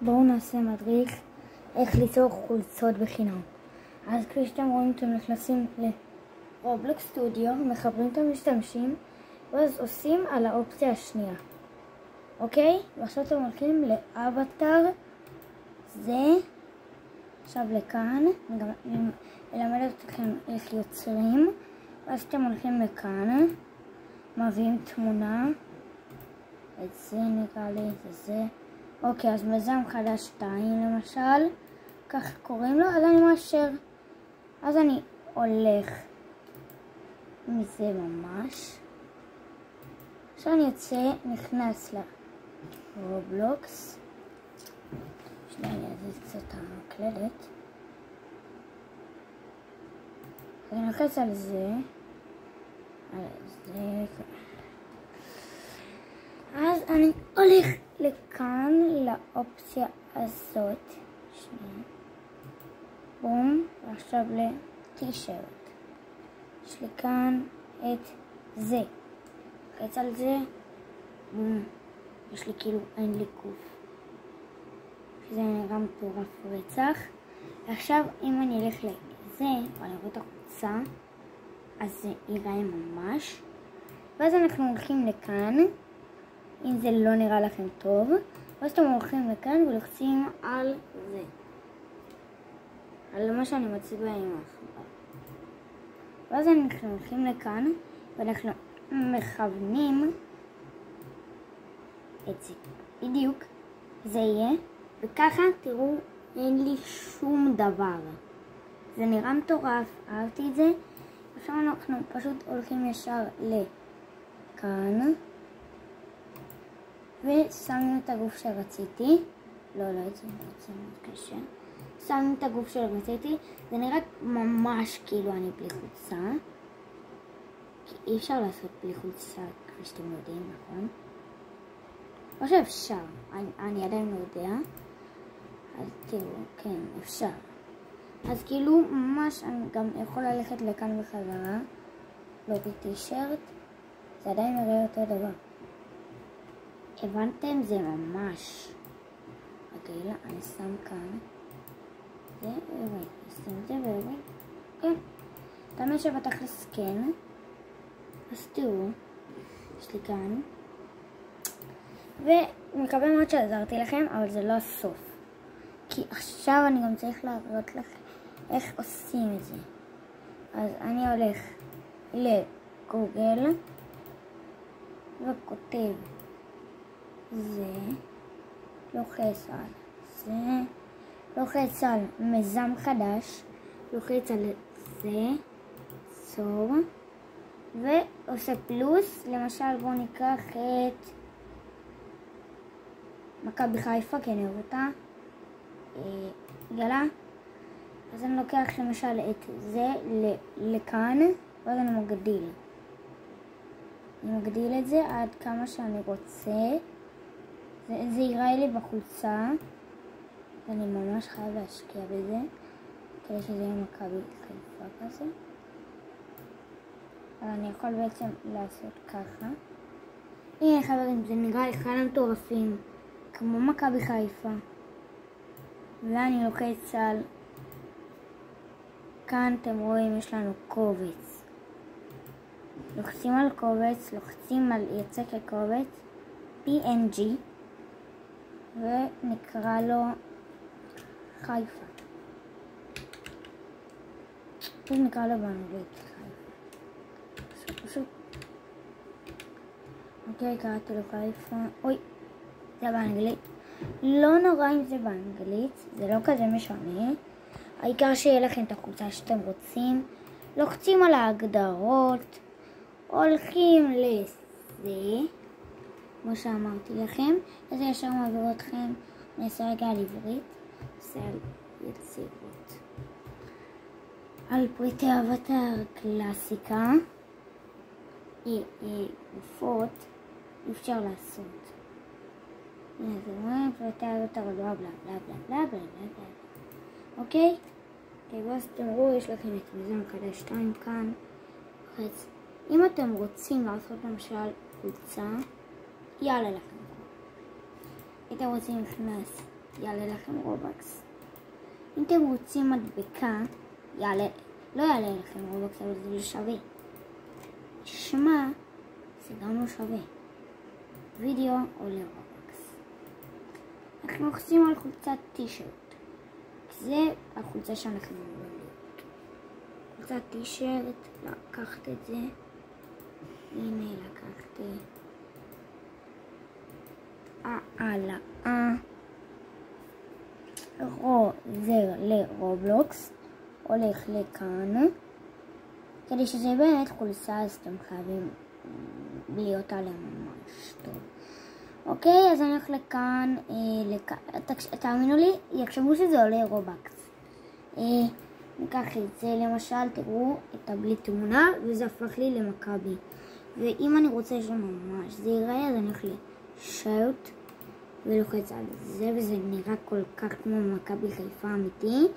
בואו נעשה מדריך איך ליצור חולצות בחינם. אז כפי שאתם רואים, אתם נכנסים לרובלוקס סטודיו, מחברים את המשתמשים, ואז עושים על האופציה השנייה. אוקיי? ועכשיו אתם הולכים לאבטר, זה, עכשיו לכאן, אני גם אלמד אתכם איך יוצרים, ואז אתם הולכים לכאן, מביאים תמונה, את זה נראה לי, זה. אוקיי, אז מיזם חדש 2 למשל, כך קוראים לו, אז אני מאשר. אז אני הולך מזה ממש. עכשיו אני יוצא, נכנס לרובלוקס. שנייה, אני אזיז קצת המקלדת. אני נכנס על זה. אז אני הולך לכאן, לאופציה הזאת. שנייה. בום. ועכשיו לטי-שירט. יש לי כאן את זה. לחץ על זה. בום. יש לי כאילו אין לי קוף. שזה נראה מטורף רצח. ועכשיו אם אני אלך לזה, ואני רואה את החולצה, אז זה ייראה ממש. ואז אנחנו הולכים לכאן. אם זה לא נראה לכם טוב, ואז אתם הולכים לכאן ולוחצים על זה. על מה שאני מצביע עם החבר. ואז אנחנו הולכים לכאן, ואנחנו מכוונים את זה. בדיוק, זה יהיה. וככה תראו, אין לי שום דבר. זה נראה מטורף, אהבתי את זה. עכשיו אנחנו פשוט הולכים ישר לכאן. ושמים את הגוף שרציתי. לא, את זה מאוד קשה. שמים את הגוף שרציתי. זה נראה ממש כאילו אני בלי חולצה. כי אי אפשר לעשות בלי חולצה, כפי שאתם יודעים, נכון? או שאפשר. אני עדיין לא יודע. אז תראו, כן, אפשר. אז כאילו ממש אני גם יכול ללכת לכאן בחזרה. לא בטי-שירט. זה עדיין נראה אותו דבר. הבנתם? זה ממש. רגע, אני שם כאן. זה ורגע. שים את זה ורגע. כן. תאמין שבתכלס כן. אז תראו. יש לי כאן. ומקווה מאוד שעזרתי לכם, אבל זה לא הסוף. כי עכשיו אני גם צריך להראות לכם איך עושים את זה. אז אני הולך לגוגל. וכותב. זה, לוחץ על זה, לוחץ על מיזם חדש, לוחץ על זה, צור, ועושה פלוס. למשל בואו ניקח את מכבי חיפה, כי אני אוהב אותה. יאללה. אז אני לוקח למשל את זה לכאן, ואז אני מגדיל. אני מגדיל את זה עד כמה שאני רוצה. זה ייראה לי בחולצה. אני ממש חייב להשקיע בזה, כדי שזה יהיה מכבי חיפה כזה. אבל אני יכול בעצם לעשות ככה. הנה חברים, זה נראה אחד המטורפים, כמו מכבי חיפה. ואני לוחץ על... כאן אתם רואים, יש לנו קובץ. לוחצים על קובץ, לוחצים על יצא כקובץ, PNG, ונקרא לו חיפה. פשוט נקרא לו באנגלית חיפה. פשוט. אוקיי, קראתי לו חיפה. אוי, זה באנגלית. לא נורא אם זה באנגלית, זה לא כזה משנה. העיקר שיהיה לכם את החולצה שאתם רוצים. לוחצים על ההגדרות. הולכים לזה, כמו שאמרתי לכם, אז ישר מעביר אתכם. אני אעשה רגע על עברית, אעשה על יציבות. על פריטי אבטר קלאסיקה, גופות, אפשר לעשות. הנה זה רואים, פריטי אבטר בלה בלה בלה בלה בלה בלה בלה. אוקיי? ואז תראו, יש לכם את מיזם חדש 2 כאן. אם אתם רוצים לעשות למשל חולצה, יאללה לכם. אם אתם רוצים נכנס יעלה לכם רובקס. אם אתם רוצים מדבקה, לא יעלה לכם רובקס, אבל זה לא שווה. שמע, זה גם לא שווה. וידאו עולה רובקס. אנחנו לוחצים על חולצת טישרט. זה החולצה שאנחנו אמורים להיות. חולצת טישרט, לקחת את זה. הנה לקחתי. העלאה. חוזר לרובלוקס. הולך לכאן. כדי שזה באמת חולצה, אז אתם חייבים להיות עליה ממש טוב. אוקיי, אז אני הולך לכאן. תאמינו לי, יחשבו שזה עולה רובקס. ניקח את זה למשל, תראו את הבלי תמונה, וזה הפך לי למכבי. ואם אני רוצה שממש זה ייראה, אז אני הולך לשוט ולוחץ על זה, וזה נראה כל כך כמו מכבי חיפה אמיתי.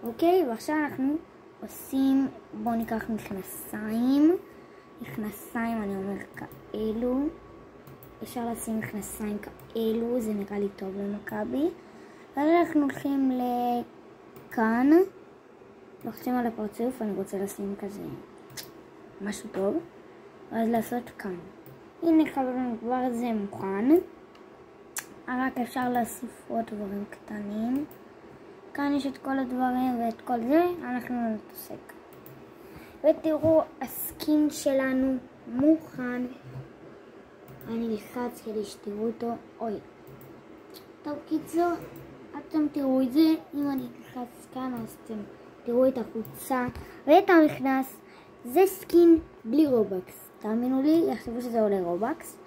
אוקיי, ועכשיו אנחנו עושים, בואו ניקח מכנסיים. מכנסיים אני אומר כאלו. אפשר לשים מכנסיים כאלו, זה נראה לי טוב למכבי. ואז אנחנו הולכים לכאן. לוחצים על הפרצוף, אני רוצה לשים כזה משהו טוב. ואז לעשות כאן. הנה חברים, כבר זה מוכן. רק אפשר להוסיף עוד דברים קטנים. כאן יש את כל הדברים ואת כל זה, אנחנו נתעסק. ותראו, הסקין שלנו מוכן. אני לחץ כדי שתראו אותו. אוי. טוב, קיצור, אתם תראו את זה. אם אני לחץ כאן, אז אתם תראו את החולצה ואת המכנס. זה סקין בלי רובקס. תאמינו לי, יחשבו שזה עולה רובקס.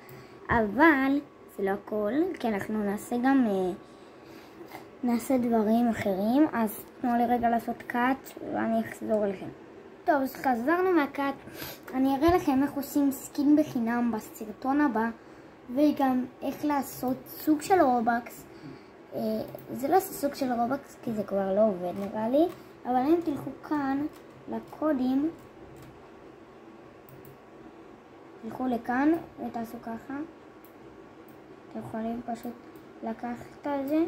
אבל זה לא הכל, כי אנחנו נעשה גם נעשה דברים אחרים. אז תנו לי רגע לעשות קאט ואני אחזור אליכם. טוב, אז חזרנו מהקאט. אני אראה לכם איך עושים סקין בחינם בסרטון הבא, וגם איך לעשות סוג של רובקס. זה לא סוג של רובקס כי זה כבר לא עובד נראה לי, אבל אם תלכו כאן לקודים, תלכו לכאן ותעשו ככה. אתם יכולים פשוט לקחת את זה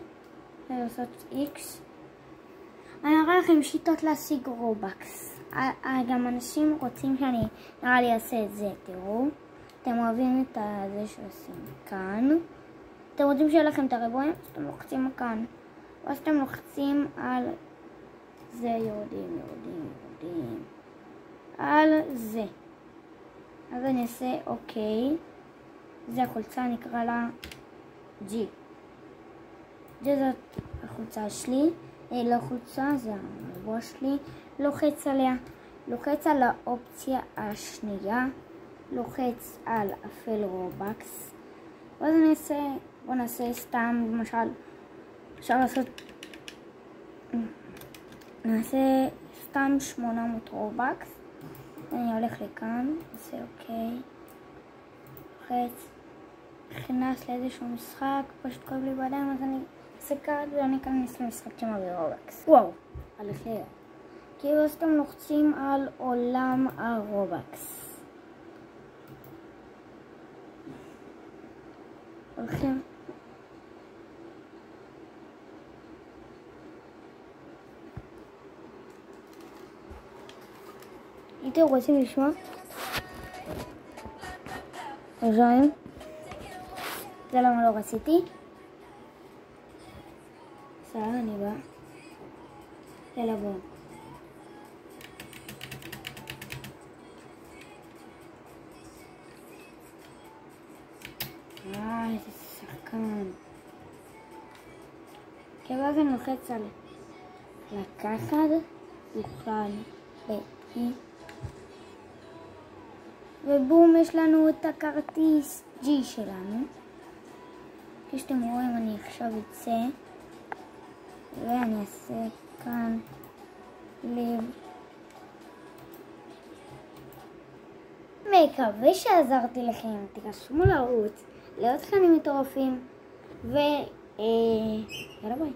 ולעשות X. אני אראה לכם שיטות להשיג רובקס. גם אנשים רוצים שאני נראה לי אעשה את זה. תראו, אתם אוהבים את זה שעושים כאן. אתם רוצים שיהיה לכם את הריבועים, אז אתם לוחצים כאן. ואז אתם לוחצים על זה, יורדים על זה. אז אני אעשה אוקיי. זה החולצה, נקרא לה G. זאת החולצה שלי. לא חולצה, זה המרבוע שלי. לוחץ עליה. לוחץ על האופציה השנייה. לוחץ על אפל רובקס. ואז אני אעשה, בוא נעשה סתם, למשל, אפשר לעשות, נעשה סתם 800 רובקס. אני הולך לכאן, עושה אוקיי. לוחץ, נכנס לאיזשהו משחק, פשוט כואב לי בידיים, אז אני עושה קאט ואני אכנס למשחק שמביא רובקס. וואו, הלך לי. כאילו אז אתם לוחצים על עולם הרובקס. הולכים. אתם רוצים לשמוע? שומעים? זה למה לא רציתי. בסדר, אני בא. יאללה בוא. איזה שחקן. כבאז אני לוחץ על לקחת, יוכל ל-E. ובום, יש לנו את הכרטיס G שלנו. כפי שאתם רואים, אני עכשיו אצא ואני אעשה כאן לב. מקווה שעזרתי לכם. תירשמו לערוץ, להיות תכנים מטורפים, יאללה ביי.